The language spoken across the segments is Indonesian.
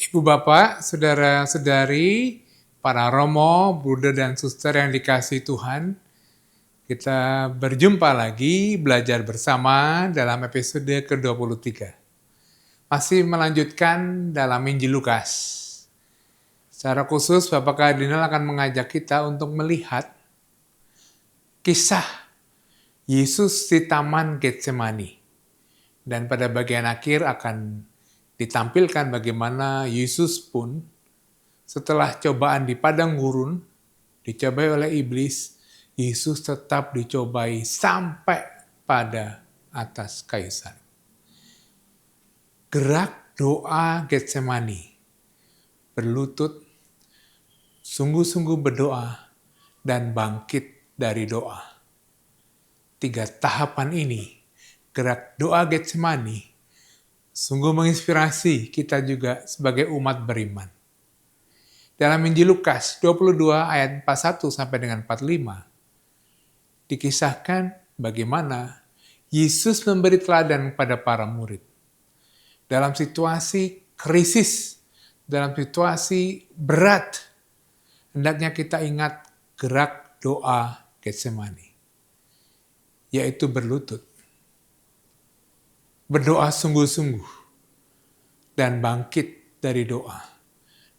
Ibu Bapak, Saudara-saudari, para romo, Bruder dan Suster yang dikasihi Tuhan, kita berjumpa lagi belajar bersama dalam episode ke-23. Masih melanjutkan dalam Injil Lukas. Secara khusus, Bapak Kardinal akan mengajak kita untuk melihat kisah Yesus di Taman Getsemani. Dan pada bagian akhir akan ditampilkan bagaimana Yesus pun setelah cobaan di padang gurun, dicobai oleh iblis, Yesus tetap dicobai sampai pada atas kayu salib. Gerak doa Getsemani, berlutut, sungguh-sungguh berdoa, dan bangkit dari doa. 3 tahapan ini, gerak doa Getsemani, sungguh menginspirasi kita juga sebagai umat beriman. Dalam Injil Lukas 22 ayat 41 sampai dengan 45, dikisahkan bagaimana Yesus memberi teladan kepada para murid. Dalam situasi krisis, dalam situasi berat, hendaknya kita ingat gerak doa Getsemani, yaitu berlutut, berdoa sungguh-sungguh, dan bangkit dari doa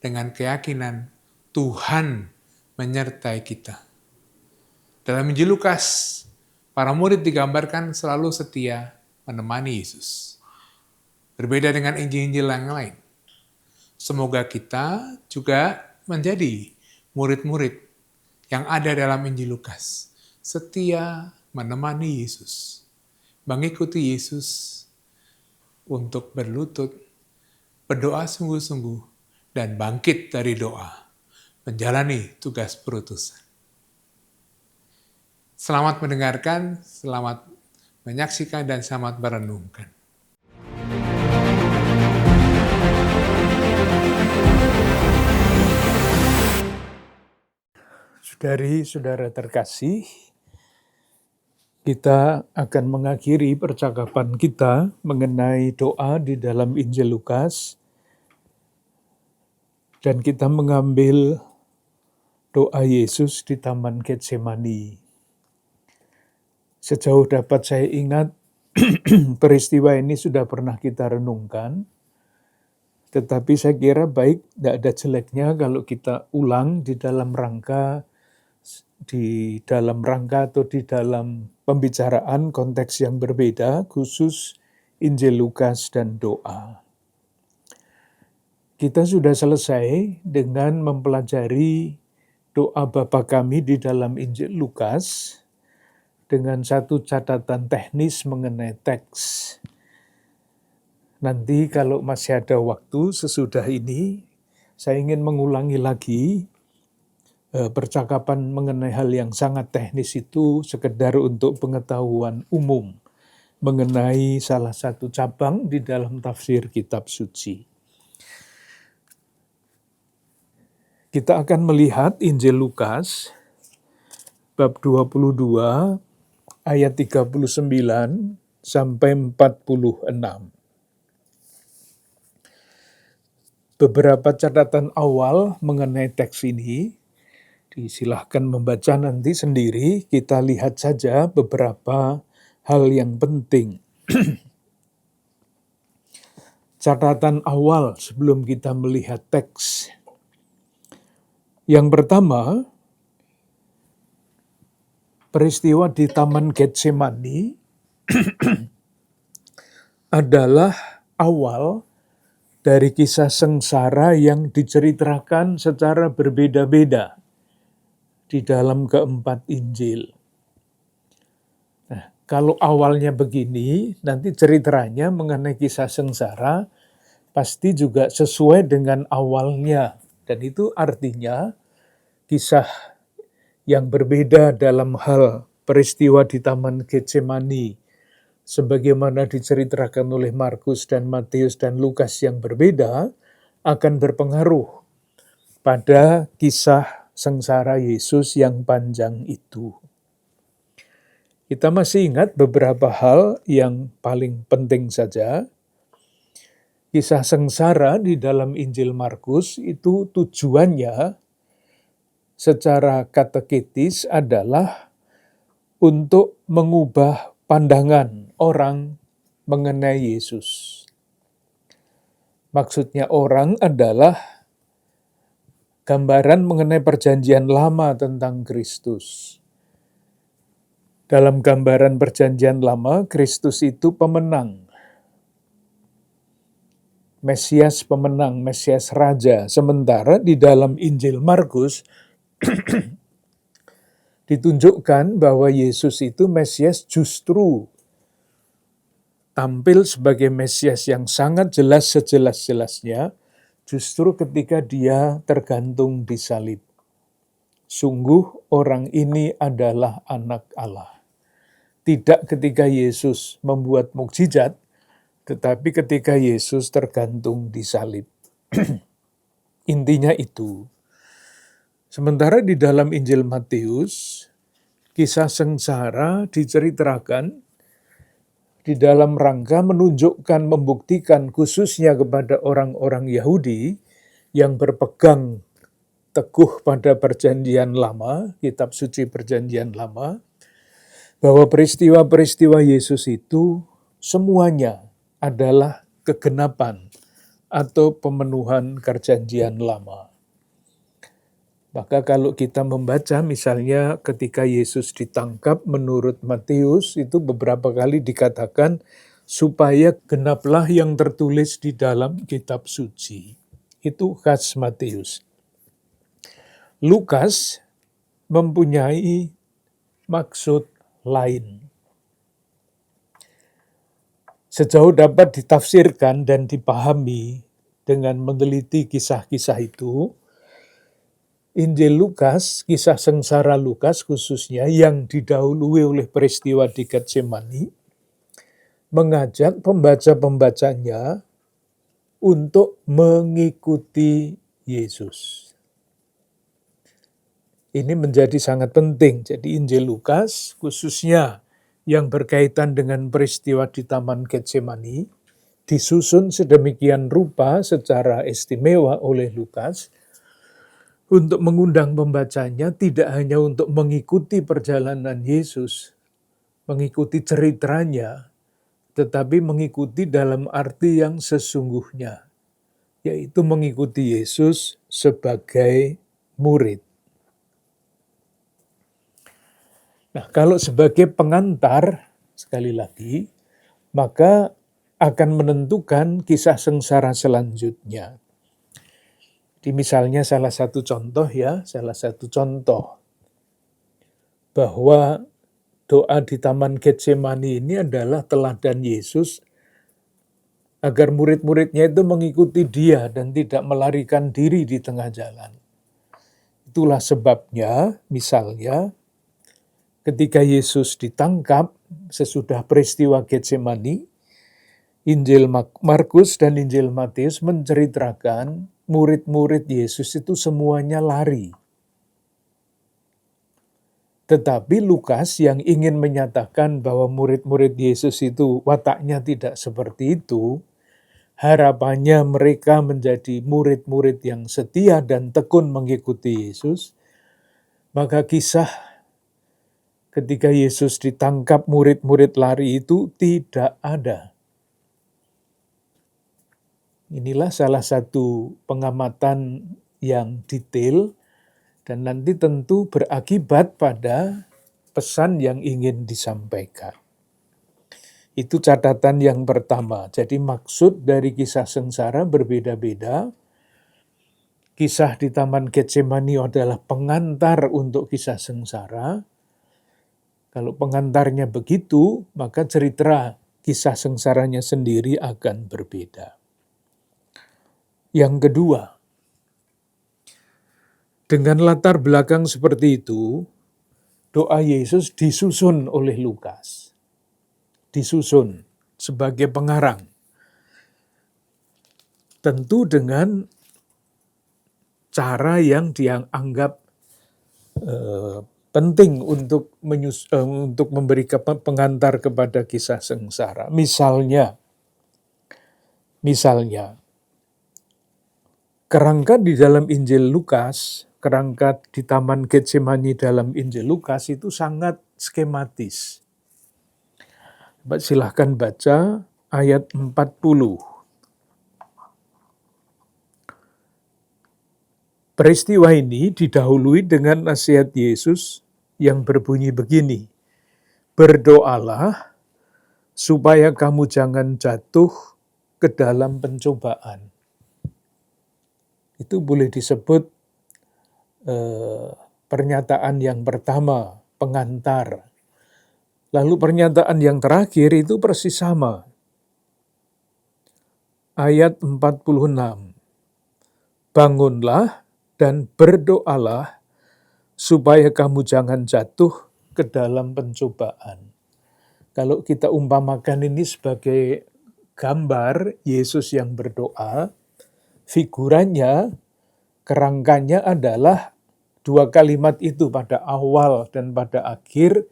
dengan keyakinan Tuhan menyertai kita. Dalam Injil Lukas, para murid digambarkan selalu setia menemani Yesus. Berbeda dengan Injil-Injil yang lain. Semoga kita juga menjadi murid-murid yang ada dalam Injil Lukas. Setia menemani Yesus. Mengikuti Yesus untuk berlutut, berdoa sungguh-sungguh, dan bangkit dari doa, menjalani tugas perutusan. Selamat mendengarkan, selamat menyaksikan, dan selamat merenungkan. Saudari-saudara terkasih, kita akan mengakhiri percakapan kita mengenai doa di dalam Injil Lukas. Dan kita mengambil doa Yesus di Taman Getsemani. Sejauh dapat saya ingat, peristiwa ini sudah pernah kita renungkan. Tetapi saya kira baik, tidak ada jeleknya kalau kita ulang di dalam rangka atau di dalam pembicaraan konteks yang berbeda, khusus Injil Lukas dan doa. Kita sudah selesai dengan mempelajari doa Bapa Kami di dalam Injil Lukas dengan satu catatan teknis mengenai teks. Nanti kalau masih ada waktu sesudah ini, saya ingin mengulangi lagi percakapan mengenai hal yang sangat teknis itu sekedar untuk pengetahuan umum mengenai salah satu cabang di dalam tafsir kitab suci. Kita akan melihat Injil Lukas bab 22 ayat 39 sampai 46. Beberapa catatan awal mengenai teks ini, disilahkan membaca nanti sendiri, kita lihat saja beberapa hal yang penting. Catatan awal sebelum kita melihat teks. Yang pertama, peristiwa di Taman Getsemani adalah awal dari kisah sengsara yang diceritakan secara berbeda-beda di dalam keempat Injil. Nah, kalau awalnya begini, nanti ceritanya mengenai kisah sengsara pasti juga sesuai dengan awalnya. Dan itu artinya kisah yang berbeda dalam hal peristiwa di Taman Getsemani, sebagaimana diceritakan oleh Markus dan Matius dan Lukas yang berbeda, akan berpengaruh pada kisah sengsara Yesus yang panjang itu. Kita masih ingat beberapa hal yang paling penting saja. Kisah sengsara di dalam Injil Markus itu tujuannya secara kateketis adalah untuk mengubah pandangan orang mengenai Yesus. Maksudnya orang adalah gambaran mengenai perjanjian lama tentang Kristus. Dalam gambaran perjanjian lama, Kristus itu pemenang. Mesias pemenang, Mesias Raja. Sementara di dalam Injil Markus ditunjukkan bahwa Yesus itu Mesias justru tampil sebagai Mesias yang sangat jelas sejelas-jelasnya justru ketika dia tergantung di salib. Sungguh orang ini adalah anak Allah. Tidak ketika Yesus membuat mukjizat, tetapi ketika Yesus tergantung di salib. Intinya itu. Sementara di dalam Injil Matius, kisah sengsara diceritakan di dalam rangka menunjukkan, membuktikan khususnya kepada orang-orang Yahudi yang berpegang teguh pada perjanjian lama, kitab suci perjanjian lama, bahwa peristiwa-peristiwa Yesus itu semuanya adalah kegenapan atau pemenuhan perjanjian lama. Maka kalau kita membaca misalnya ketika Yesus ditangkap menurut Matius itu beberapa kali dikatakan supaya genaplah yang tertulis di dalam kitab suci. Itu khas Matius. Lukas mempunyai maksud lain. Sejauh dapat ditafsirkan dan dipahami dengan meneliti kisah-kisah itu, Injil Lukas, kisah sengsara Lukas khususnya yang didahului oleh peristiwa di Getsemani, mengajak pembaca-pembacanya untuk mengikuti Yesus. Ini menjadi sangat penting. Jadi Injil Lukas khususnya yang berkaitan dengan peristiwa di Taman Getsemani disusun sedemikian rupa secara istimewa oleh Lukas untuk mengundang pembacanya tidak hanya untuk mengikuti perjalanan Yesus, mengikuti ceritanya, tetapi mengikuti dalam arti yang sesungguhnya, yaitu mengikuti Yesus sebagai murid. Nah, kalau sebagai pengantar, sekali lagi, maka akan menentukan kisah sengsara selanjutnya. Di misalnya salah satu contoh bahwa doa di Taman Getsemani ini adalah teladan Yesus agar murid-muridnya itu mengikuti dia dan tidak melarikan diri di tengah jalan. Itulah sebabnya, misalnya, ketika Yesus ditangkap sesudah peristiwa Getsemani, Injil Markus dan Injil Matius menceritakan murid-murid Yesus itu semuanya lari. Tetapi Lukas yang ingin menyatakan bahwa murid-murid Yesus itu wataknya tidak seperti itu, harapannya mereka menjadi murid-murid yang setia dan tekun mengikuti Yesus, maka kisah ketika Yesus ditangkap murid-murid lari itu tidak ada. Inilah salah satu pengamatan yang detail dan nanti tentu berakibat pada pesan yang ingin disampaikan. Itu catatan yang pertama. Jadi maksud dari kisah sengsara berbeda-beda. Kisah di Taman Getsemani adalah pengantar untuk kisah sengsara. Kalau pengantarnya begitu, maka cerita kisah sengsaranya sendiri akan berbeda. Yang kedua, dengan latar belakang seperti itu, doa Yesus disusun oleh Lukas. Disusun sebagai pengarang. Tentu dengan cara yang dianggap penting untuk memberi pengantar kepada kisah sengsara. Misalnya, Misalnya, kerangka di dalam Injil Lukas, kerangka di Taman Getsemani dalam Injil Lukas itu sangat skematis. Silahkan baca ayat 40. Peristiwa ini didahului dengan nasihat Yesus yang berbunyi begini, berdoalah supaya kamu jangan jatuh ke dalam pencobaan. Itu boleh disebut pernyataan yang pertama, pengantar. Lalu pernyataan yang terakhir itu persis sama. Ayat 46. Bangunlah dan berdoalah supaya kamu jangan jatuh ke dalam pencobaan. Kalau kita umpamakan ini sebagai gambar Yesus yang berdoa, figurannya, kerangkanya adalah dua kalimat itu pada awal dan pada akhir.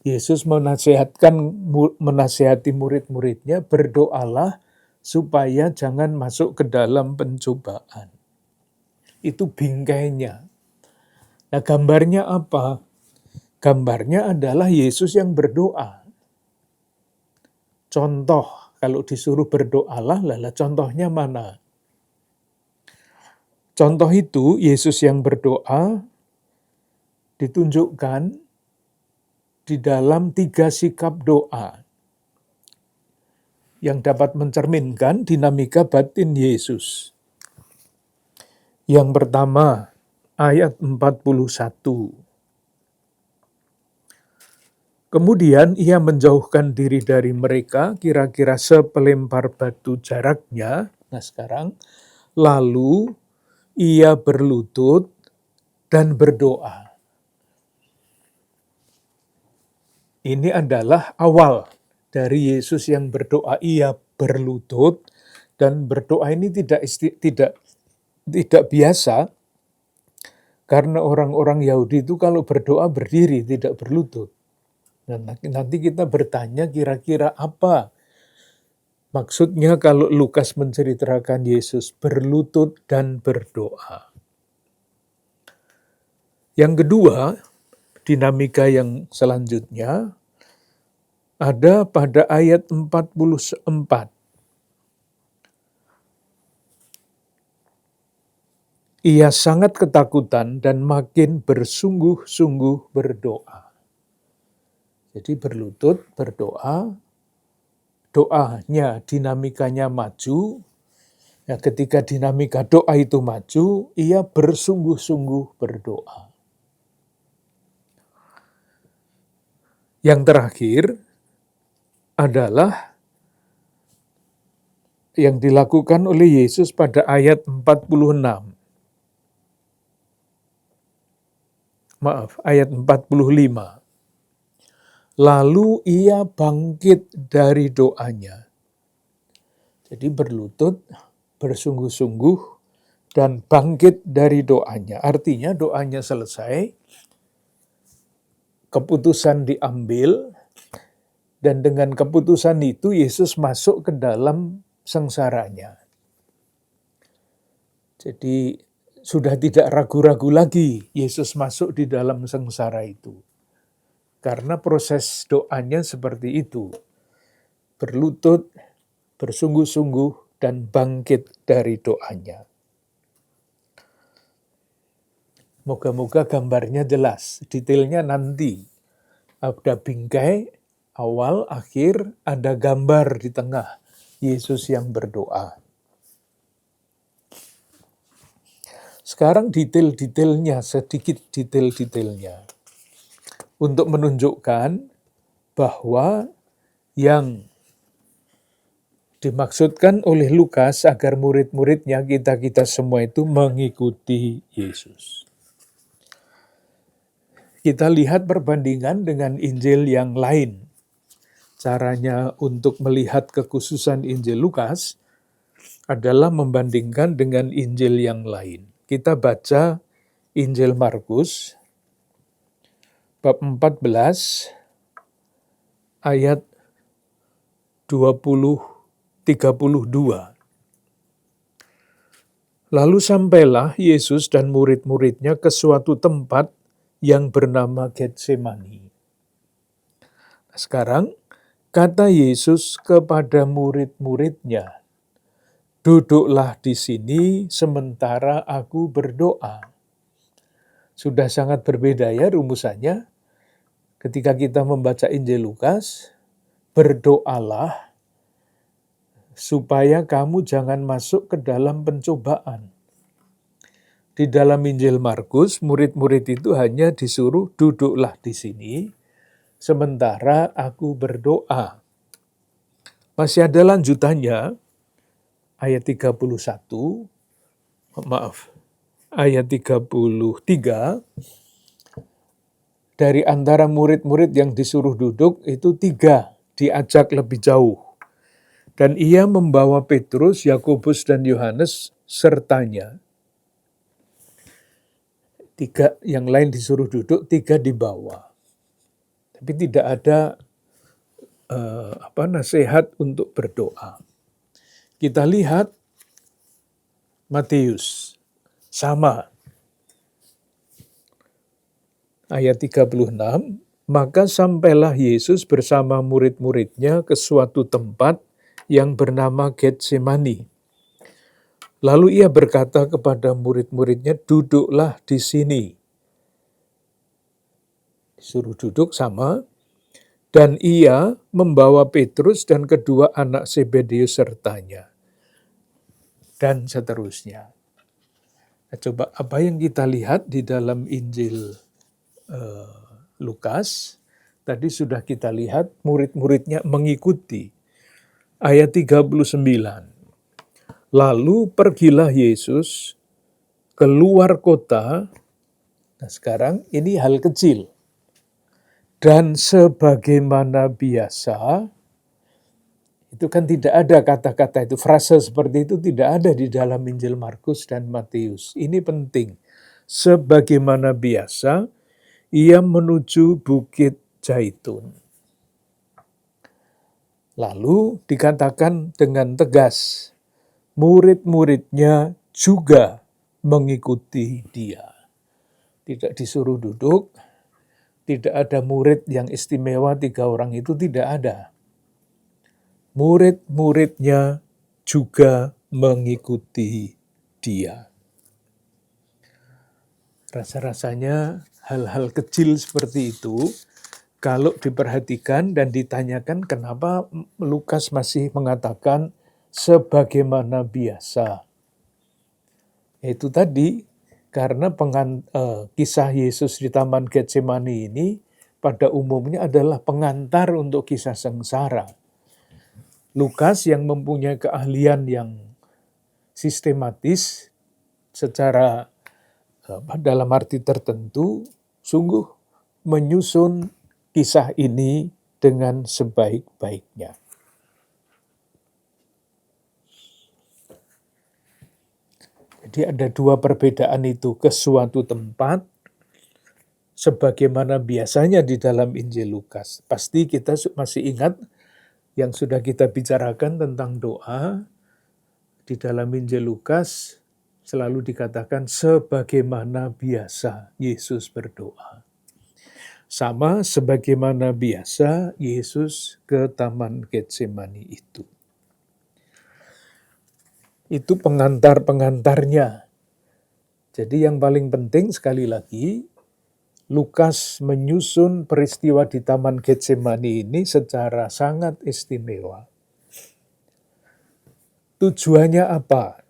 Yesus menasihati murid-muridnya, berdoalah supaya jangan masuk ke dalam pencobaan. Itu bingkainya. Nah, gambarnya apa? Gambarnya adalah Yesus yang berdoa. Contoh, kalau disuruh berdoalah, contohnya mana? Contoh itu, Yesus yang berdoa ditunjukkan di dalam 3 sikap doa yang dapat mencerminkan dinamika batin Yesus. Yang pertama, ayat 41. Kemudian ia menjauhkan diri dari mereka, kira-kira sepelempar batu jaraknya. Nah sekarang, lalu ia berlutut dan berdoa. Ini adalah awal dari Yesus yang berdoa. Ia berlutut, dan berdoa ini tidak biasa, karena orang-orang Yahudi itu kalau berdoa berdiri, tidak berlutut. Dan nanti kita bertanya kira-kira apa maksudnya kalau Lukas menceritakan Yesus berlutut dan berdoa. Yang kedua, dinamika yang selanjutnya ada pada ayat 44. Ia sangat ketakutan dan makin bersungguh-sungguh berdoa. Jadi berlutut, berdoa, doanya, dinamikanya maju. Nah, ketika dinamika doa itu maju, ia bersungguh-sungguh berdoa. Yang terakhir adalah yang dilakukan oleh Yesus pada ayat 46. Ayat 45. Lalu ia bangkit dari doanya. Jadi berlutut, bersungguh-sungguh, dan bangkit dari doanya. Artinya doanya selesai, keputusan diambil, dan dengan keputusan itu Yesus masuk ke dalam sengsaranya. Jadi sudah tidak ragu-ragu lagi Yesus masuk di dalam sengsara itu. Karena proses doanya seperti itu. Berlutut, bersungguh-sungguh, dan bangkit dari doanya. Moga-moga gambarnya jelas, detailnya nanti. Ada bingkai, awal, akhir, ada gambar di tengah, Yesus yang berdoa. Sekarang detail-detailnya, sedikit detail-detailnya. Untuk menunjukkan bahwa yang dimaksudkan oleh Lukas agar murid-muridnya, kita semua itu mengikuti Yesus. Kita lihat perbandingan dengan Injil yang lain. Caranya untuk melihat kekhususan Injil Lukas adalah membandingkan dengan Injil yang lain. Kita baca Injil Markus, bab 14, ayat 32. Lalu sampailah Yesus dan murid-muridnya ke suatu tempat yang bernama Getsemani. Nah, sekarang kata Yesus kepada murid-muridnya, "Duduklah di sini sementara aku berdoa." Sudah sangat berbeda ya rumusannya. Ketika kita membaca Injil Lukas, berdoalah supaya kamu jangan masuk ke dalam pencobaan. Di dalam Injil Markus, murid-murid itu hanya disuruh duduklah di sini, sementara aku berdoa. Masih ada lanjutannya, ayat 31, ayat 33, dari antara murid-murid yang disuruh duduk, itu 3 diajak lebih jauh. Dan ia membawa Petrus, Yakobus, dan Yohanes sertanya. 3 yang lain disuruh duduk, 3 di bawah. Tapi tidak ada nasihat untuk berdoa. Kita lihat Matius, sama. Ayat 36, maka sampailah Yesus bersama murid-muridnya ke suatu tempat yang bernama Getsemani. Lalu ia berkata kepada murid-muridnya, duduklah di sini. Disuruh duduk sama. Dan ia membawa Petrus dan kedua anak Zebedeus sertanya. Dan seterusnya. Nah, coba apa yang kita lihat di dalam Injil Lukas, tadi sudah kita lihat murid-muridnya mengikuti. Ayat 39. Lalu pergilah Yesus keluar kota. Nah sekarang ini hal kecil. Dan sebagaimana biasa, itu kan tidak ada kata-kata itu, frase seperti itu tidak ada di dalam Injil Markus dan Matius. Ini penting. Sebagaimana biasa, ia menuju Bukit Zaitun. Lalu dikatakan dengan tegas, murid-muridnya juga mengikuti dia. Tidak disuruh duduk, tidak ada murid yang istimewa 3 orang itu, tidak ada. Murid-muridnya juga mengikuti dia. Rasa-rasanya hal-hal kecil seperti itu, kalau diperhatikan dan ditanyakan kenapa Lukas masih mengatakan sebagaimana biasa. Itu tadi, karena kisah Yesus di Taman Getsemani ini pada umumnya adalah pengantar untuk kisah sengsara. Lukas yang mempunyai keahlian yang sistematis secara dalam arti tertentu, sungguh menyusun kisah ini dengan sebaik-baiknya. Jadi ada 2 perbedaan itu, ke suatu tempat, sebagaimana biasanya di dalam Injil Lukas. Pasti kita masih ingat yang sudah kita bicarakan tentang doa, di dalam Injil Lukas selalu dikatakan sebagaimana biasa Yesus berdoa. Sama sebagaimana biasa Yesus ke Taman Getsemani itu. Itu pengantar-pengantarnya. Jadi yang paling penting sekali lagi, Lukas menyusun peristiwa di Taman Getsemani ini secara sangat istimewa. Tujuannya apa?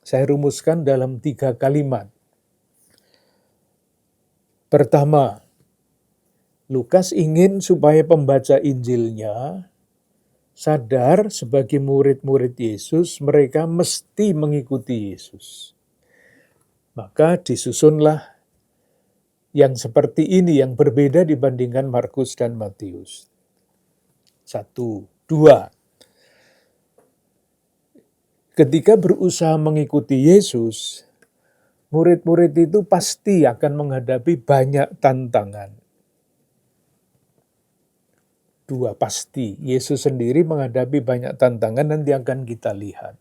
Saya rumuskan dalam 3 kalimat. Pertama, Lukas ingin supaya pembaca Injilnya sadar sebagai murid-murid Yesus, mereka mesti mengikuti Yesus. Maka disusunlah yang seperti ini, yang berbeda dibandingkan Markus dan Matius. 1, 2. Ketika berusaha mengikuti Yesus, murid-murid itu pasti akan menghadapi banyak tantangan. 2, pasti. Yesus sendiri menghadapi banyak tantangan, nanti akan kita lihat.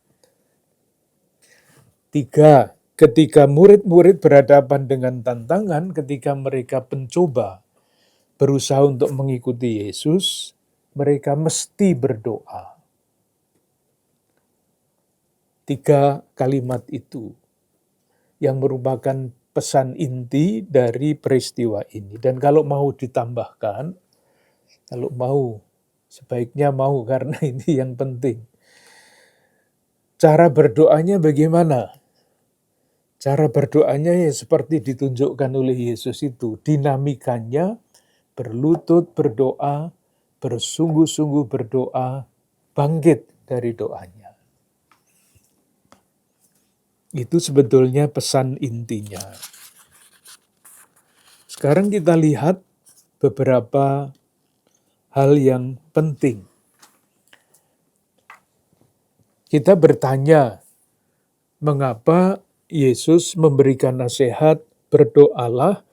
Tiga, ketika murid-murid berhadapan dengan tantangan, ketika mereka mencoba berusaha untuk mengikuti Yesus, mereka mesti berdoa. Tiga kalimat itu yang merupakan pesan inti dari peristiwa ini. Dan kalau mau ditambahkan, kalau mau, sebaiknya mau karena ini yang penting. Cara berdoanya bagaimana? Cara berdoanya ya seperti ditunjukkan oleh Yesus itu. Dinamikanya berlutut berdoa, bersungguh-sungguh berdoa, bangkit dari doanya. Itu sebetulnya pesan intinya. Sekarang kita lihat beberapa hal yang penting. Kita bertanya, mengapa Yesus memberikan nasihat, berdoalah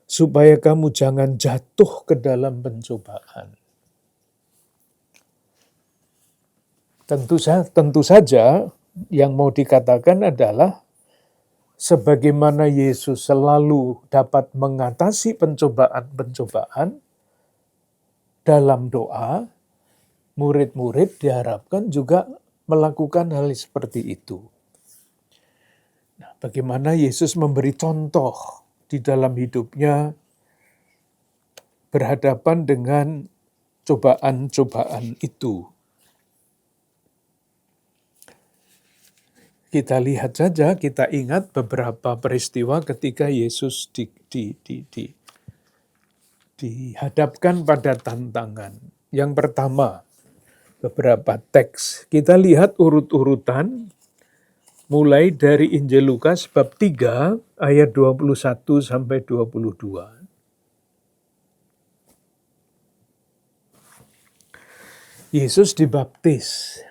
supaya kamu jangan jatuh ke dalam pencobaan. Tentu saja yang mau dikatakan adalah sebagaimana Yesus selalu dapat mengatasi pencobaan-pencobaan dalam doa, murid-murid diharapkan juga melakukan hal seperti itu. Nah, bagaimana Yesus memberi contoh di dalam hidupnya berhadapan dengan cobaan-cobaan itu. Kita lihat saja, kita ingat beberapa peristiwa ketika Yesus dihadapkan pada tantangan. Yang pertama, beberapa teks. Kita lihat urut-urutan mulai dari Injil Lukas bab 3 ayat 21 sampai 22. Yesus dibaptis.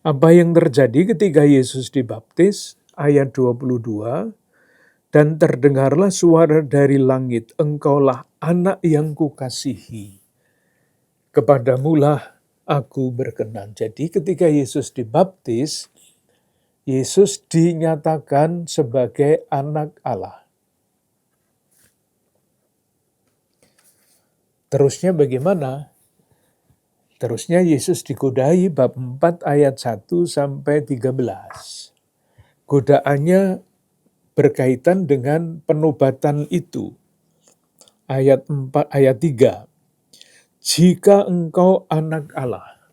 Apa yang terjadi ketika Yesus dibaptis? Ayat 22, dan terdengarlah suara dari langit, engkaulah anak yang kukasihi, kepadamulah aku berkenan. Jadi ketika Yesus dibaptis, Yesus dinyatakan sebagai anak Allah. Terusnya bagaimana? Terusnya Yesus digodai bab 4 ayat 1 sampai 13. Godaannya berkaitan dengan penobatan itu. Ayat 3. Jika engkau anak Allah.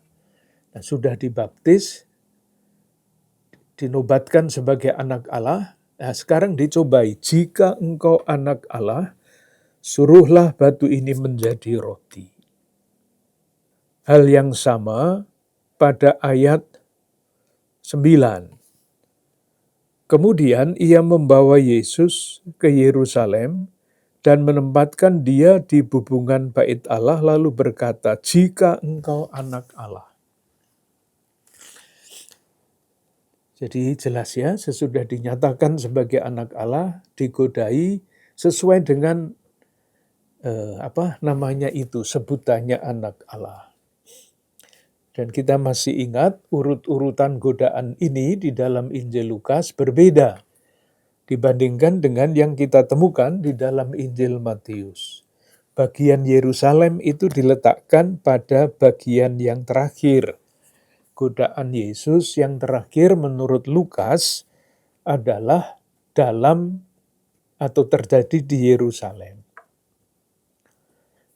Nah, sudah dibaptis, dinobatkan sebagai anak Allah. Nah, sekarang dicobai. Jika engkau anak Allah, suruhlah batu ini menjadi roti. Hal yang sama pada ayat 9. Kemudian ia membawa Yesus ke Yerusalem dan menempatkan dia di bubungan bait Allah lalu berkata, jika engkau anak Allah. Jadi jelas ya, sesudah dinyatakan sebagai anak Allah, digodai sesuai dengan sebutannya anak Allah. Dan kita masih ingat urut-urutan godaan ini di dalam Injil Lukas berbeda dibandingkan dengan yang kita temukan di dalam Injil Matius. Bagian Yerusalem itu diletakkan pada bagian yang terakhir. Godaan Yesus yang terakhir menurut Lukas adalah dalam atau terjadi di Yerusalem.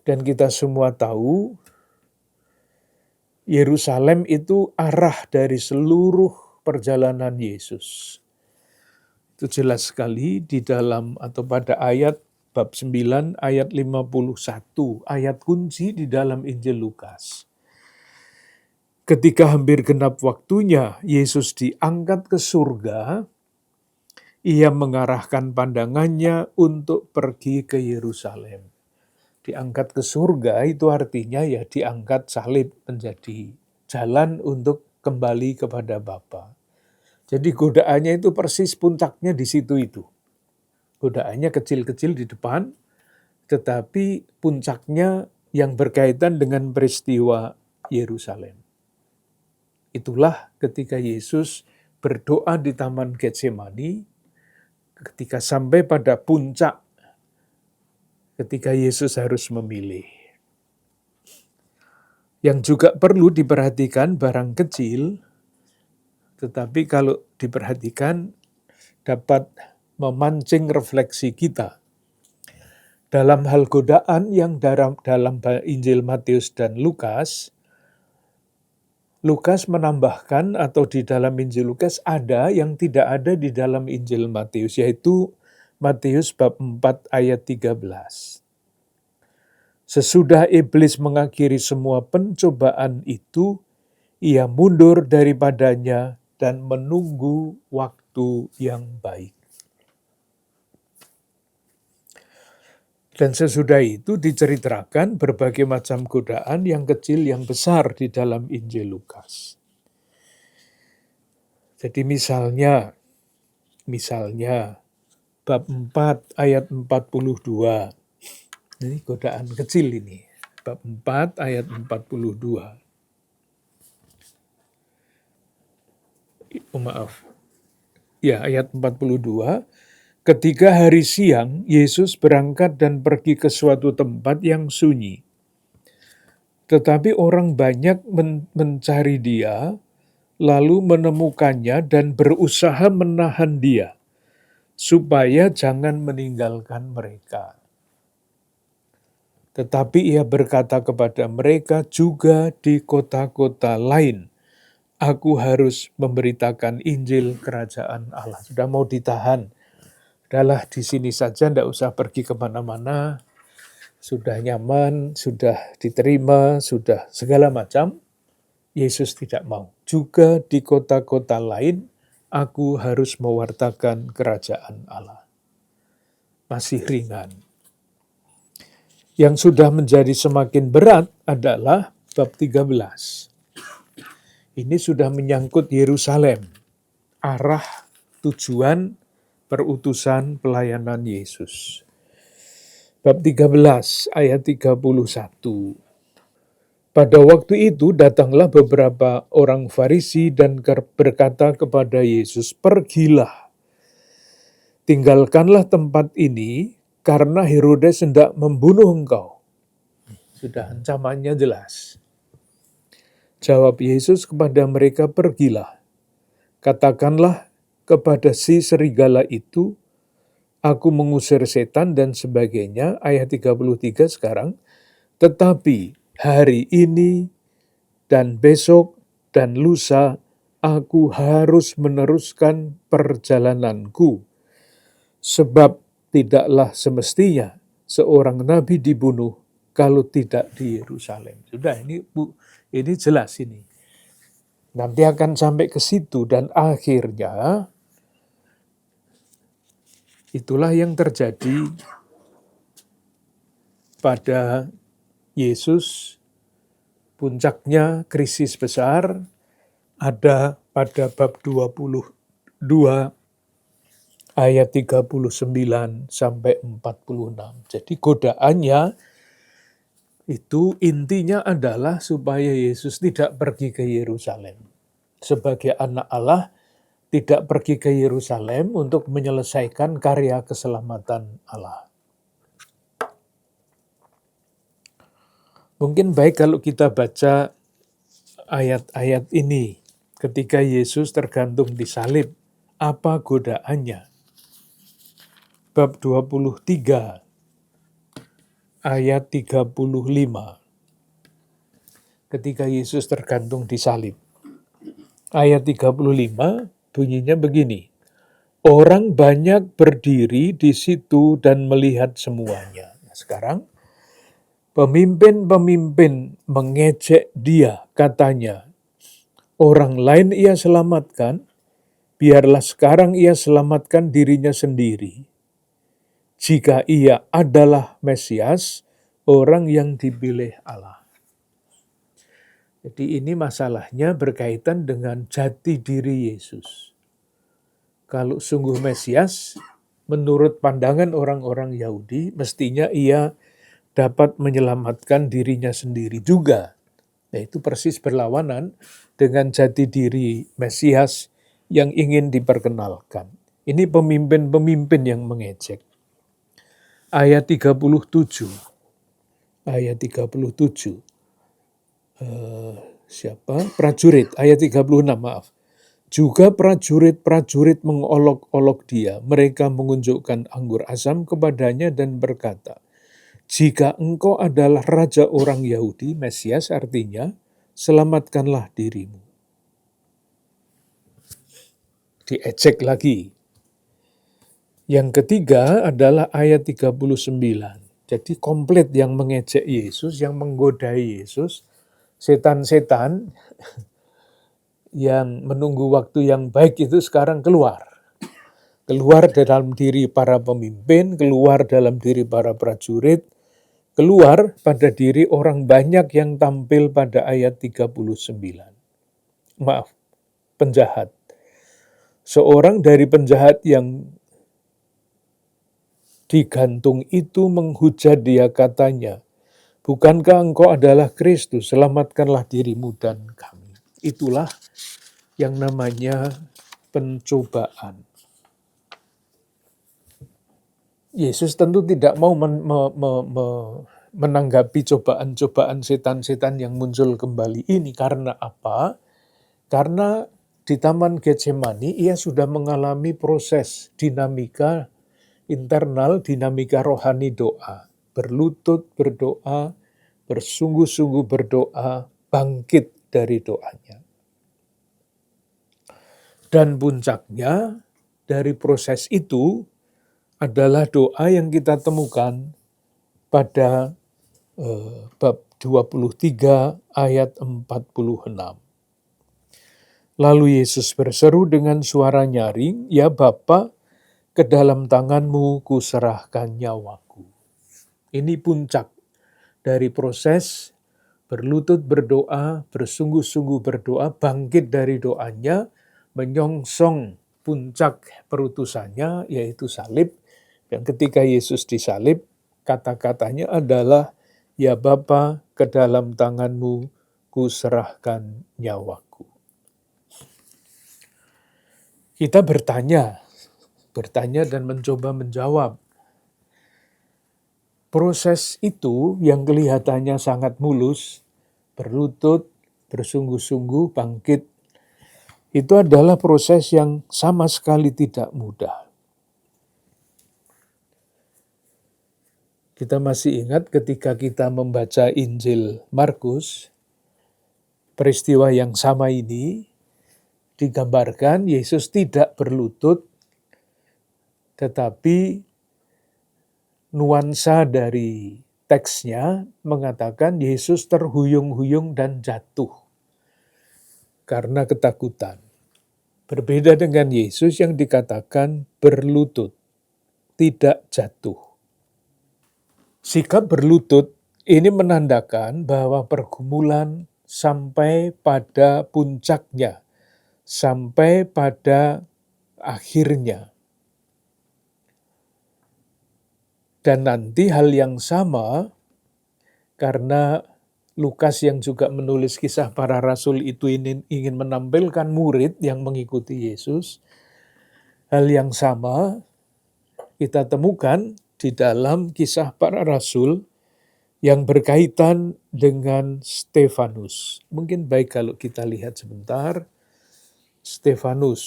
Dan kita semua tahu Yerusalem itu arah dari seluruh perjalanan Yesus. Itu jelas sekali di dalam atau pada ayat bab 9 ayat 51, ayat kunci di dalam Injil Lukas. Ketika hampir genap waktunya Yesus diangkat ke surga, ia mengarahkan pandangannya untuk pergi ke Yerusalem. Diangkat ke surga itu artinya ya diangkat salib menjadi jalan untuk kembali kepada Bapa. Jadi godaannya itu persis puncaknya di situ itu. Godaannya kecil-kecil di depan, tetapi puncaknya yang berkaitan dengan peristiwa Yerusalem. Itulah ketika Yesus berdoa di Taman Getsemani, ketika sampai pada puncak, ketika Yesus harus memilih. Yang juga perlu diperhatikan barang kecil, tetapi kalau diperhatikan dapat memancing refleksi kita. Dalam hal godaan yang dalam Injil Matius dan Lukas, Lukas menambahkan atau di dalam Injil Lukas ada yang tidak ada di dalam Injil Matius, yaitu Matius bab 4 ayat 13. Sesudah iblis mengakhiri semua pencobaan itu, ia mundur daripadanya dan menunggu waktu yang baik. Dan sesudah itu diceritakan berbagai macam godaan yang kecil yang besar di dalam Injil Lukas. Jadi misalnya bab 4 ayat 42. Ini godaan kecil ini. Bab 4 ayat 42. Ayat 42. Ketika hari siang, Yesus berangkat dan pergi ke suatu tempat yang sunyi. Tetapi orang banyak mencari dia, lalu menemukannya dan berusaha menahan dia, supaya jangan meninggalkan mereka. Tetapi ia berkata kepada mereka, juga di kota-kota lain, aku harus memberitakan Injil Kerajaan Allah. Sudah mau ditahan. Udahlah di sini saja, tidak usah pergi kemana-mana. Sudah nyaman, sudah diterima, sudah segala macam. Yesus tidak mau. Juga di kota-kota lain, aku harus mewartakan Kerajaan Allah. Masih ringan. Yang sudah menjadi semakin berat adalah bab 13. Ini sudah menyangkut Yerusalem, arah tujuan perutusan pelayanan Yesus. Bab 13 ayat 31. Pada waktu itu datanglah beberapa orang Farisi dan berkata kepada Yesus, pergilah, tinggalkanlah tempat ini, karena Herodes hendak membunuh engkau. Sudah ancamannya jelas. Jawab Yesus kepada mereka, pergilah. Katakanlah kepada si serigala itu, aku mengusir setan dan sebagainya. Ayat 33 sekarang. Tetapi hari ini dan besok dan lusa aku harus meneruskan perjalananku. Sebab tidaklah semestinya seorang nabi dibunuh kalau tidak di Yerusalem. Sudah, ini jelas ini. Nanti akan sampai ke situ dan akhirnya itulah yang terjadi pada Yesus. Puncaknya krisis besar ada pada bab 22 ayat 39 sampai 46. Jadi godaannya itu intinya adalah supaya Yesus tidak pergi ke Yerusalem. Sebagai anak Allah, tidak pergi ke Yerusalem untuk menyelesaikan karya keselamatan Allah. Mungkin baik kalau kita baca ayat-ayat ini ketika Yesus tergantung di salib. Apa godaannya? Bab 23 ayat 35. Ketika Yesus tergantung di salib. Ayat 35 bunyinya begini. Orang banyak berdiri di situ dan melihat semuanya. Nah, sekarang pemimpin-pemimpin mengejek dia, katanya, orang lain ia selamatkan, biarlah sekarang ia selamatkan dirinya sendiri. Jika ia adalah Mesias, orang yang dipilih Allah. Jadi ini masalahnya berkaitan dengan jati diri Yesus. Kalau sungguh Mesias, menurut pandangan orang-orang Yahudi, mestinya ia dapat menyelamatkan dirinya sendiri juga. Nah, itu persis berlawanan dengan jati diri Mesias yang ingin diperkenalkan. Ini pemimpin-pemimpin yang mengejek. Ayat 37. Ayat 37. Prajurit. Ayat 36, maaf. Juga prajurit-prajurit mengolok-olok dia. Mereka mengunjukkan anggur asam kepadanya dan berkata, "Jika engkau adalah raja orang Yahudi," Mesias artinya, "selamatkanlah dirimu." Diejek lagi. Yang ketiga adalah ayat 39. Jadi komplit yang mengejek Yesus, yang menggoda Yesus, setan-setan yang menunggu waktu yang baik itu sekarang keluar. Keluar dalam diri para pemimpin, keluar dalam diri para prajurit, keluar pada diri orang banyak yang tampil pada ayat 39. Maaf, penjahat. Seorang dari penjahat yang digantung itu menghujat dia, katanya, "Bukankah engkau adalah Kristus? Selamatkanlah dirimu dan kami." Itulah yang namanya pencobaan. Yesus tentu tidak mau menanggapi cobaan-cobaan setan-setan yang muncul kembali ini. Karena apa? Karena di Taman Getsemani ia sudah mengalami proses dinamika internal, dinamika rohani doa. Berlutut berdoa, bersungguh-sungguh berdoa, bangkit dari doanya. Dan puncaknya dari proses itu adalah doa yang kita temukan pada bab 23 ayat 46. Lalu Yesus berseru dengan suara nyaring, "Ya Bapa, ke dalam tanganmu kuserahkan nyawaku." Ini puncak dari proses berlutut berdoa, bersungguh-sungguh berdoa, bangkit dari doanya, menyongsong puncak perutusannya, yaitu salib. Dan ketika Yesus disalib, kata-katanya adalah, "Ya Bapa, ke dalam tanganmu kuserahkan nyawaku." Kita bertanya dan mencoba menjawab. Proses itu yang kelihatannya sangat mulus, berlutut, bersungguh-sungguh, bangkit, itu adalah proses yang sama sekali tidak mudah. Kita masih ingat ketika kita membaca Injil Markus, peristiwa yang sama ini digambarkan Yesus tidak berlutut, tetapi nuansa dari teksnya mengatakan Yesus terhuyung-huyung dan jatuh karena ketakutan. Berbeda dengan Yesus yang dikatakan berlutut, tidak jatuh. Sikap berlutut ini menandakan bahwa pergumulan sampai pada puncaknya, sampai pada akhirnya. Dan nanti hal yang sama, karena Lukas yang juga menulis kisah para rasul itu ingin menampilkan murid yang mengikuti Yesus, hal yang sama kita temukan di dalam kisah para rasul yang berkaitan dengan Stefanus. Mungkin baik kalau kita lihat sebentar. Stefanus.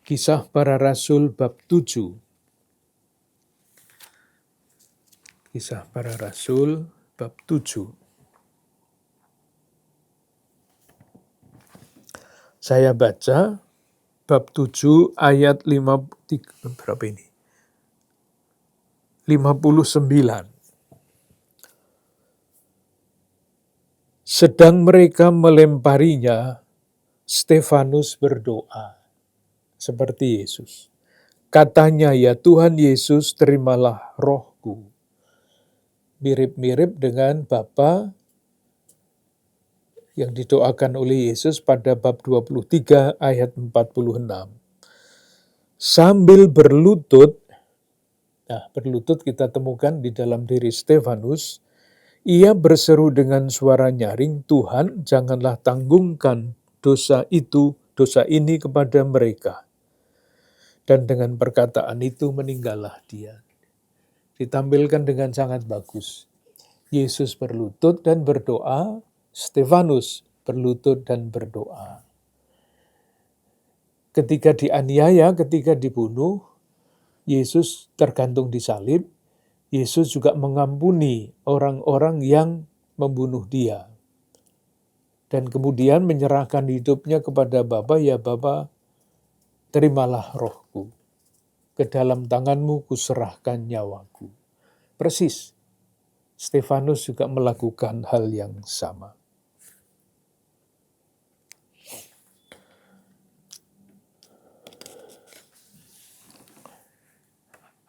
Kisah para rasul bab 7. Kisah para rasul bab 7. Saya baca bab 7 ayat 59. Sedang mereka melemparinya, Stefanus berdoa seperti Yesus. Katanya, "Ya Tuhan Yesus, terimalah rohku." Mirip-mirip dengan Bapa yang didoakan oleh Yesus pada bab 23 ayat 46. Sambil berlutut, berlutut kita temukan di dalam diri Stefanus, ia berseru dengan suara nyaring, "Tuhan, janganlah tanggungkan dosa ini kepada mereka. Dan dengan perkataan itu meninggallah dia. Ditampilkan dengan sangat bagus. Yesus berlutut dan berdoa, Stefanus berlutut dan berdoa. Ketika dianiaya, ketika dibunuh, Yesus tergantung di salib, Yesus juga mengampuni orang-orang yang membunuh dia. Dan kemudian menyerahkan hidupnya kepada Bapa, ya Bapa, terimalah rohku. Ke dalam tanganmu kuserahkan nyawaku. Persis, Stefanus juga melakukan hal yang sama.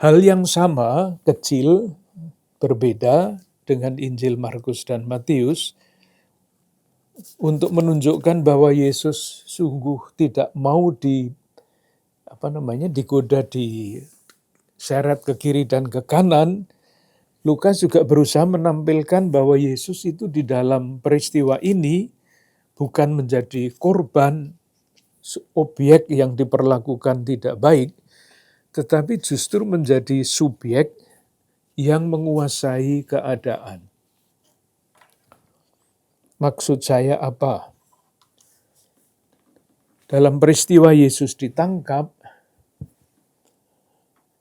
Hal yang sama, kecil, berbeda dengan Injil Markus dan Matius, untuk menunjukkan bahwa Yesus sungguh tidak mau digoda, diseret ke kiri dan ke kanan. Lukas juga berusaha menampilkan bahwa Yesus itu di dalam peristiwa ini bukan menjadi korban, objek yang diperlakukan tidak baik, tetapi justru menjadi subjek yang menguasai keadaan. Maksud saya apa? Dalam peristiwa Yesus ditangkap,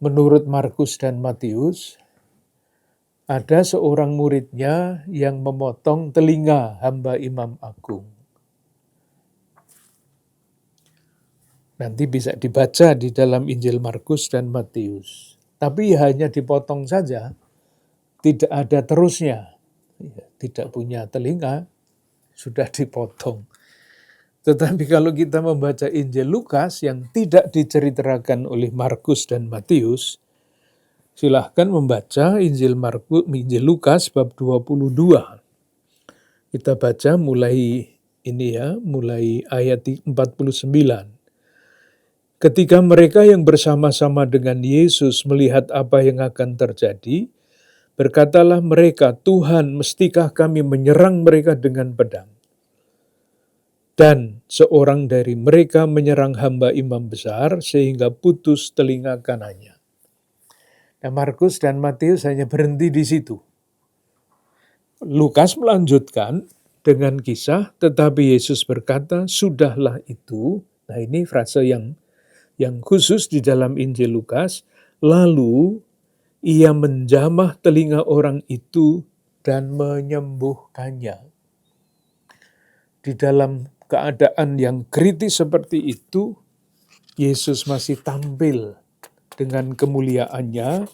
menurut Markus dan Matius, ada seorang muridnya yang memotong telinga hamba Imam Agung. Nanti bisa dibaca di dalam Injil Markus dan Matius. Tapi hanya dipotong saja, tidak ada terusnya. Tidak punya telinga, sudah dipotong. Tetapi kalau kita membaca Injil Lukas yang tidak diceritakan oleh Markus dan Matius, silahkan membaca Injil Lukas bab 22. Kita baca mulai ayat 49. Ketika mereka yang bersama-sama dengan Yesus melihat apa yang akan terjadi, berkatalah mereka, "Tuhan, mestikah kami menyerang mereka dengan pedang?" Dan seorang dari mereka menyerang hamba imam besar sehingga putus telinga kanannya. Nah, Markus dan Matius hanya berhenti di situ. Lukas melanjutkan dengan kisah, tetapi Yesus berkata, "Sudahlah itu." Nah, ini frase yang khusus di dalam Injil Lukas. Lalu ia menjamah telinga orang itu dan menyembuhkannya. Di dalam keadaan yang kritis seperti itu, Yesus masih tampil dengan kemuliaannya,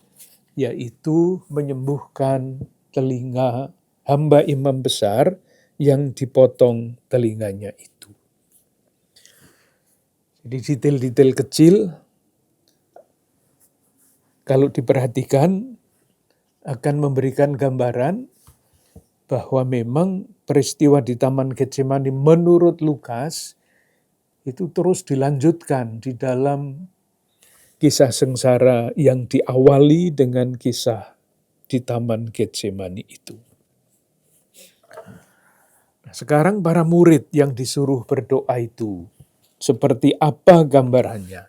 yaitu menyembuhkan telinga hamba imam besar yang dipotong telinganya itu. Jadi detail-detail kecil, kalau diperhatikan, akan memberikan gambaran bahwa memang peristiwa di Taman Getsemani menurut Lukas itu terus dilanjutkan di dalam kisah sengsara yang diawali dengan kisah di Taman Getsemani itu. Nah, sekarang para murid yang disuruh berdoa itu, seperti apa gambarannya?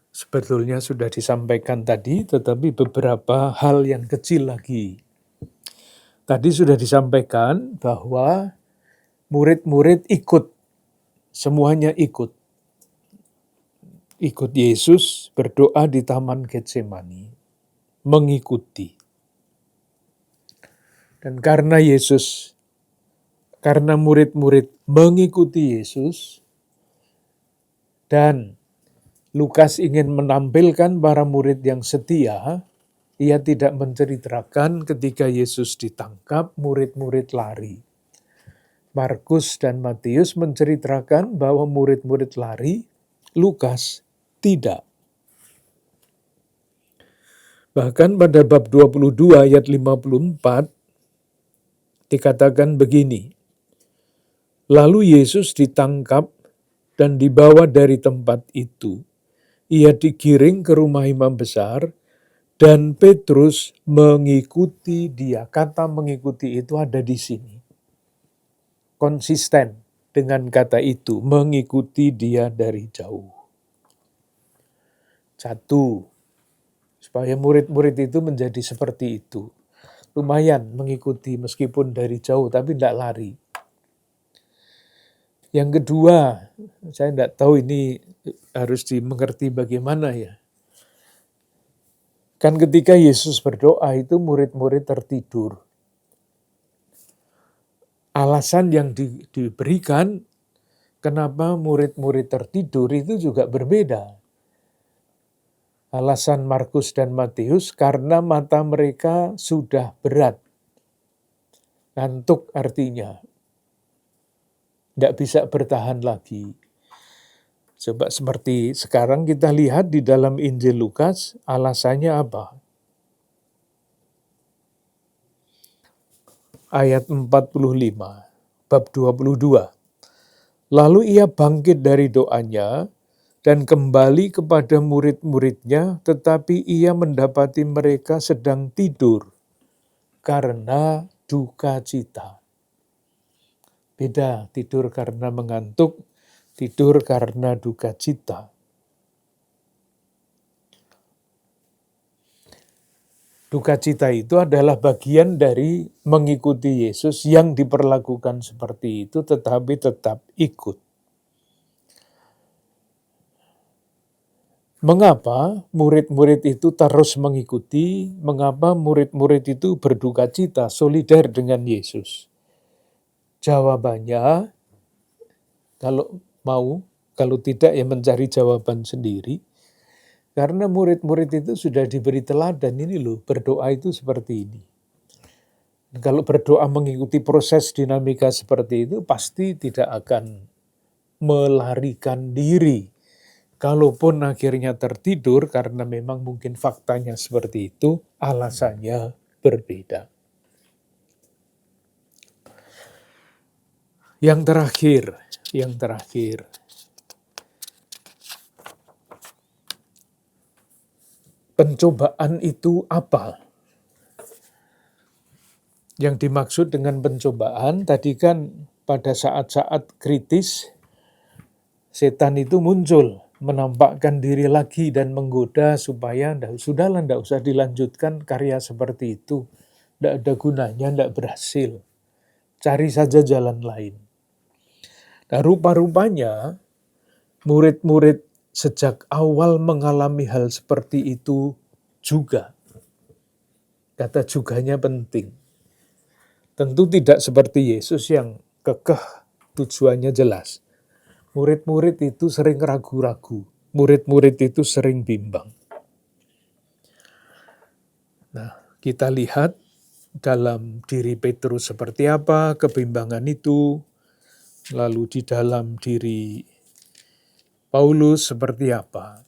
Sebetulnya sudah disampaikan tadi, tetapi beberapa hal yang kecil lagi. Tadi sudah disampaikan bahwa murid-murid ikut, semuanya ikut. Ikut Yesus berdoa di Taman Getsemani, mengikuti. Dan karena murid-murid mengikuti Yesus, dan Lukas ingin menampilkan para murid yang setia, ia tidak menceritakan ketika Yesus ditangkap, murid-murid lari. Markus dan Matius menceritakan bahwa murid-murid lari, Lukas tidak. Bahkan pada bab 22 ayat 54 dikatakan begini, lalu Yesus ditangkap dan dibawa dari tempat itu. Ia digiring ke rumah imam besar dan Petrus mengikuti dia. Kata mengikuti itu ada di sini. konsisten dengan kata itu, mengikuti dia dari jauh. Satu, supaya murid-murid itu menjadi seperti itu. Lumayan mengikuti meskipun dari jauh, tapi tidak lari. Yang kedua, saya tidak tahu ini harus dimengerti bagaimana ya. Kan ketika Yesus berdoa itu murid-murid tertidur. Alasan yang diberikan kenapa murid-murid tertidur itu juga berbeda. Alasan Markus dan Matius karena mata mereka sudah berat. Ngantuk artinya. Tidak bisa bertahan lagi. Coba seperti sekarang kita lihat di dalam Injil Lukas, alasannya apa? Ayat 45, bab 22. Lalu ia bangkit dari doanya dan kembali kepada murid-muridnya, tetapi ia mendapati mereka sedang tidur karena duka cita. Beda, tidur karena mengantuk, tidur karena duka cita. Duka cita itu adalah bagian dari mengikuti Yesus yang diperlakukan seperti itu, tetapi tetap ikut. Mengapa murid-murid itu terus mengikuti? Mengapa murid-murid itu berduka cita, solider dengan Yesus? Jawabannya, kalau mau, kalau tidak ya mencari jawaban sendiri. Karena murid-murid itu sudah diberi teladan ini loh, berdoa itu seperti ini. Kalau berdoa mengikuti proses dinamika seperti itu, pasti tidak akan melarikan diri. Kalaupun akhirnya tertidur karena memang mungkin faktanya seperti itu, alasannya berbeda. Yang terakhir. Pencobaan itu apa? Yang dimaksud dengan pencobaan, tadi kan pada saat-saat kritis, setan itu muncul, menampakkan diri lagi dan menggoda supaya sudahlah, tidak usah dilanjutkan karya seperti itu. Tidak ada gunanya, tidak berhasil. Cari saja jalan lain. Nah, rupa-rupanya murid-murid sejak awal mengalami hal seperti itu juga. Kata juganya penting. Tentu tidak seperti Yesus yang kekeh, tujuannya jelas. Murid-murid itu sering ragu-ragu. Murid-murid itu sering bimbang. Nah, kita lihat dalam diri Petrus seperti apa kebimbangan itu. Lalu di dalam diri Paulus seperti apa.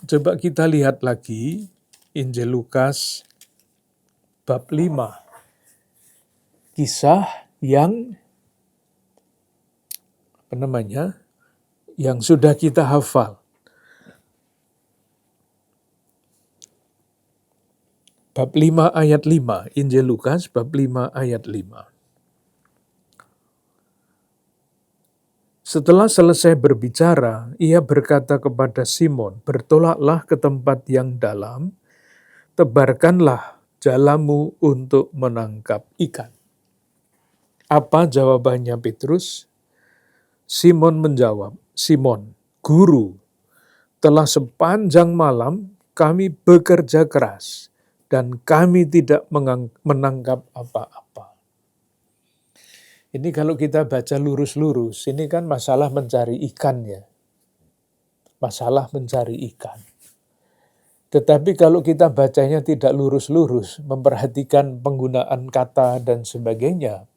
Coba kita lihat lagi Injil Lukas bab 5. Kisah yang yang sudah kita hafal. Bab 5 ayat 5, Injil Lukas bab 5 ayat 5. Setelah selesai berbicara, ia berkata kepada Simon, "Bertolaklah ke tempat yang dalam, tebarkanlah jalamu untuk menangkap ikan." Apa jawabannya Petrus? Simon menjawab, "Simon, Guru, telah sepanjang malam kami bekerja keras dan kami tidak menangkap apa-apa." Ini kalau kita baca lurus-lurus, ini kan masalah mencari ikan ya. Masalah mencari ikan. Tetapi kalau kita bacanya tidak lurus-lurus, memperhatikan penggunaan kata dan sebagainya,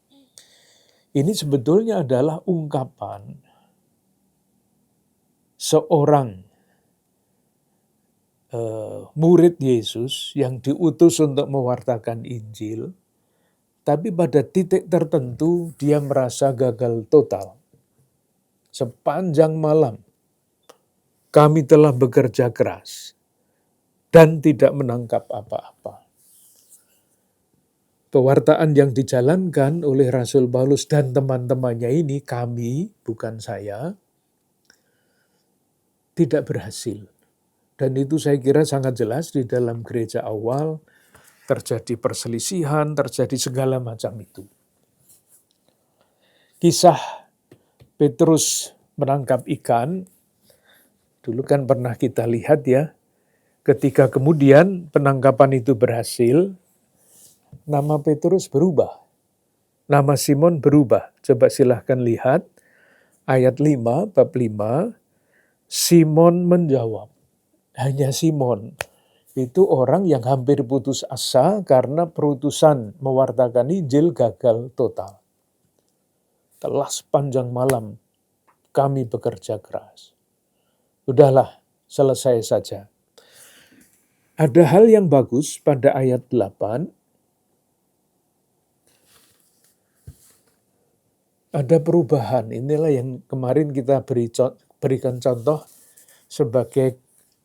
ini sebetulnya adalah ungkapan seorang murid Yesus yang diutus untuk mewartakan Injil, tapi pada titik tertentu dia merasa gagal total. Sepanjang malam kami telah bekerja keras dan tidak menangkap apa-apa. pewartaan yang dijalankan oleh Rasul Paulus dan teman-temannya ini, kami, bukan saya, tidak berhasil. Dan itu saya kira sangat jelas di dalam gereja awal, terjadi perselisihan, terjadi segala macam itu. Kisah Petrus menangkap ikan, dulu kan pernah kita lihat ya, ketika kemudian penangkapan itu berhasil, nama Petrus berubah. Nama Simon berubah. Coba silahkan lihat ayat 5, bab 5. Simon menjawab. Hanya Simon. Itu orang yang hampir putus asa karena perutusan mewartakan Injil gagal total. Telah sepanjang malam kami bekerja keras. Udahlah, selesai saja. Ada hal yang bagus pada ayat 8. Ada perubahan. Inilah yang kemarin kita berikan contoh sebagai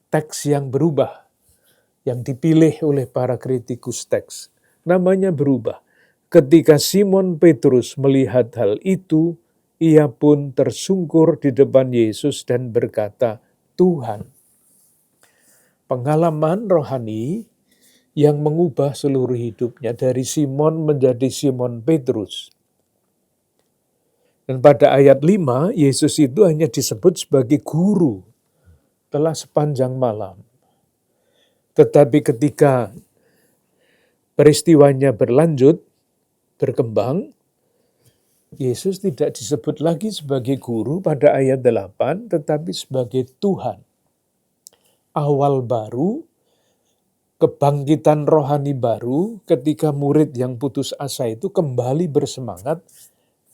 teks yang berubah, yang dipilih oleh para kritikus teks. Namanya berubah. Ketika Simon Petrus melihat hal itu, ia pun tersungkur di depan Yesus dan berkata, Tuhan. Pengalaman rohani yang mengubah seluruh hidupnya dari Simon menjadi Simon Petrus. Dan pada ayat 5, Yesus itu hanya disebut sebagai guru telah sepanjang malam. Tetapi ketika peristiwanya berlanjut, berkembang, Yesus tidak disebut lagi sebagai guru pada ayat 8, tetapi sebagai Tuhan. Awal baru, kebangkitan rohani baru ketika murid yang putus asa itu kembali bersemangat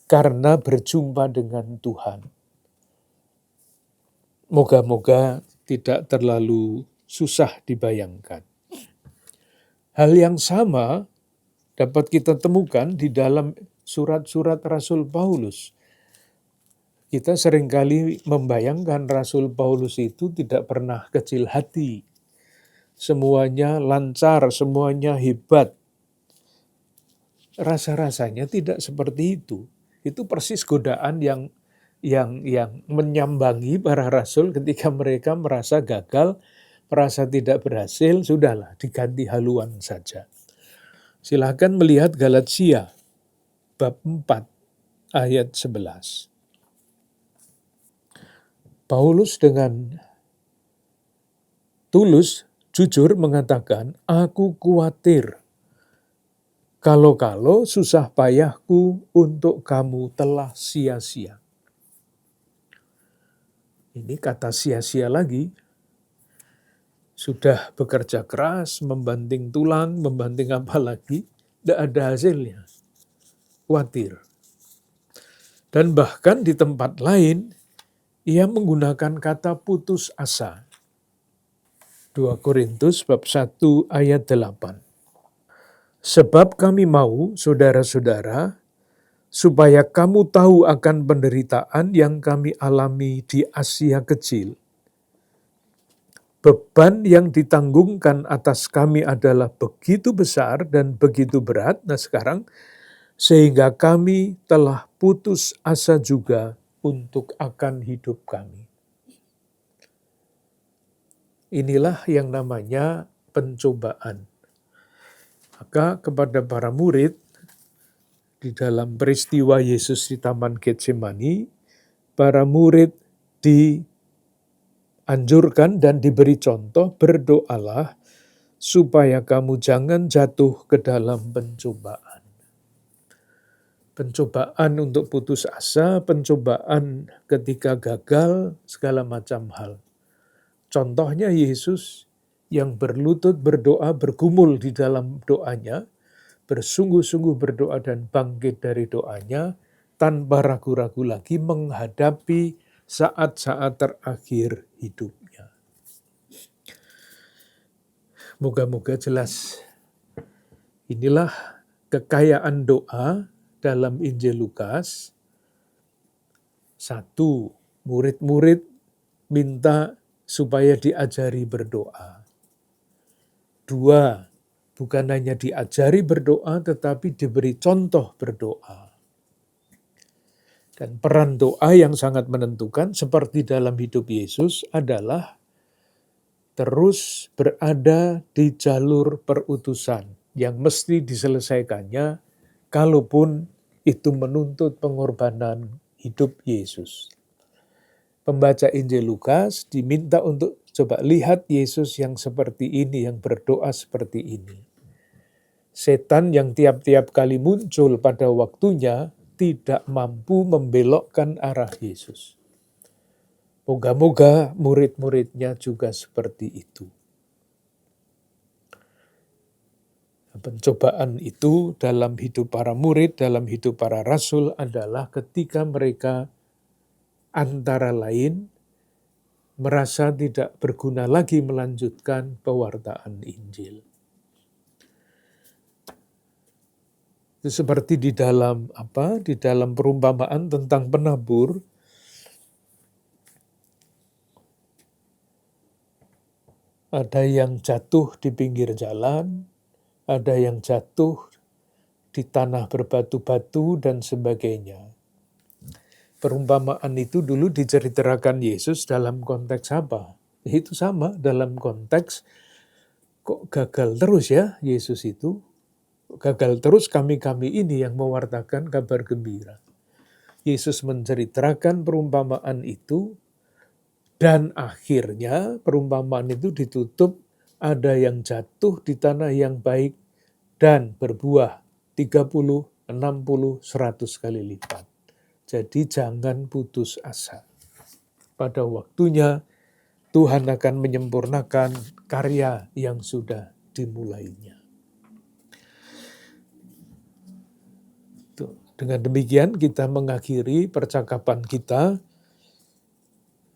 karena berjumpa dengan Tuhan. Moga-moga tidak terlalu susah dibayangkan. Hal yang sama dapat kita temukan di dalam surat-surat Rasul Paulus. Kita seringkali membayangkan Rasul Paulus itu tidak pernah kecil hati. Semuanya lancar, semuanya hebat. Rasa-rasanya tidak seperti itu. Itu persis godaan yang menyambangi para rasul ketika mereka merasa gagal, merasa tidak berhasil, sudahlah diganti haluan saja. Silakan melihat Galatia bab 4 ayat 11. Paulus dengan tulus, jujur mengatakan, aku khawatir kalau susah payahku untuk kamu telah sia-sia. Ini kata sia-sia lagi. Sudah bekerja keras, membanting tulang, membanting apa lagi, tidak ada hasilnya. Khawatir. Dan bahkan di tempat lain, ia menggunakan kata putus asa. 2 Korintus bab 1 ayat 8. Sebab kami mau, saudara-saudara, supaya kamu tahu akan penderitaan yang kami alami di Asia Kecil. Beban yang ditanggungkan atas kami adalah begitu besar dan begitu berat. Nah sekarang, sehingga kami telah putus asa juga untuk akan hidup kami. Inilah yang namanya pencobaan. Maka kepada para murid, di dalam peristiwa Yesus di Taman Getsemani, para murid dianjurkan dan diberi contoh, berdoalah supaya kamu jangan jatuh ke dalam pencobaan. Pencobaan untuk putus asa, pencobaan ketika gagal, segala macam hal. Contohnya Yesus yang berlutut berdoa, bergumul di dalam doanya, bersungguh-sungguh berdoa dan bangkit dari doanya, tanpa ragu-ragu lagi menghadapi saat-saat terakhir hidupnya. Moga-moga jelas. Inilah kekayaan doa dalam Injil Lukas. 1, murid-murid minta supaya diajari berdoa. 2, bukan hanya diajari berdoa, tetapi diberi contoh berdoa. Dan peran doa yang sangat menentukan, seperti dalam hidup Yesus, adalah terus berada di jalur perutusan yang mesti diselesaikannya, kalaupun itu menuntut pengorbanan hidup Yesus. Pembaca Injil Lukas diminta untuk coba lihat Yesus yang seperti ini, yang berdoa seperti ini. Setan yang tiap-tiap kali muncul pada waktunya tidak mampu membelokkan arah Yesus. Moga-moga murid-muridnya juga seperti itu. Pencobaan itu dalam hidup para murid, dalam hidup para rasul adalah ketika mereka antara lain merasa tidak berguna lagi melanjutkan pewartaan Injil. Itu seperti di dalam perumpamaan tentang penabur. Ada yang jatuh di pinggir jalan, ada yang jatuh di tanah berbatu-batu dan sebagainya. Perumpamaan itu dulu diceritakan Yesus dalam konteks apa? Itu sama dalam konteks kok gagal terus ya Yesus itu. Gagal terus kami-kami ini yang mewartakan kabar gembira. Yesus menceritakan perumpamaan itu dan akhirnya perumpamaan itu ditutup ada yang jatuh di tanah yang baik dan berbuah 30, 60, 100 kali lipat. Jadi jangan putus asa. Pada waktunya Tuhan akan menyempurnakan karya yang sudah dimulainya. Dengan demikian kita mengakhiri percakapan kita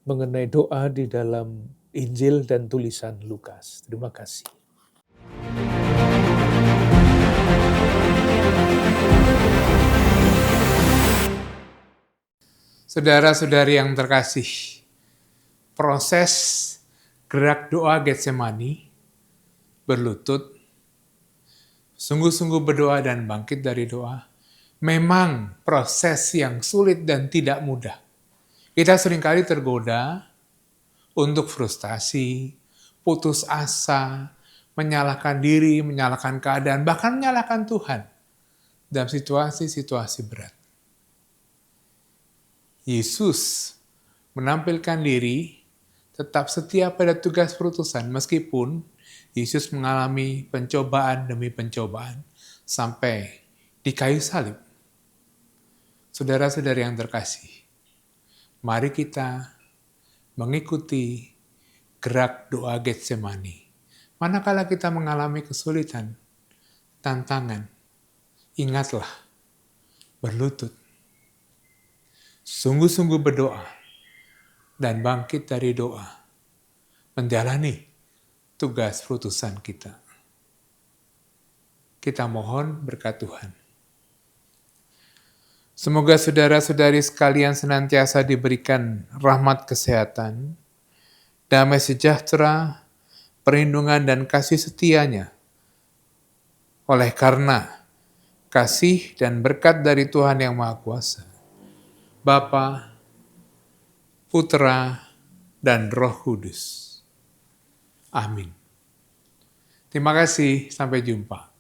mengenai doa di dalam Injil dan tulisan Lukas. Terima kasih. Saudara-saudari yang terkasih, proses gerak doa Getsemani, berlutut, sungguh-sungguh berdoa dan bangkit dari doa, memang proses yang sulit dan tidak mudah. Kita seringkali tergoda untuk frustasi, putus asa, menyalahkan diri, menyalahkan keadaan, bahkan menyalahkan Tuhan dalam situasi-situasi berat. Yesus menampilkan diri tetap setia pada tugas perutusan meskipun Yesus mengalami pencobaan demi pencobaan sampai di kayu salib. Saudara-saudari yang terkasih, mari kita mengikuti gerak doa Getsemani. Manakala kita mengalami kesulitan, tantangan, ingatlah, berlutut, sungguh-sungguh berdoa, dan bangkit dari doa, menjalani tugas perutusan kita. Kita mohon berkat Tuhan. Semoga saudara-saudari sekalian senantiasa diberikan rahmat kesehatan, damai sejahtera, perlindungan dan kasih setianya. Oleh karena kasih dan berkat dari Tuhan yang Maha Kuasa, Bapa, Putra, dan Roh Kudus. Amin. Terima kasih, sampai jumpa.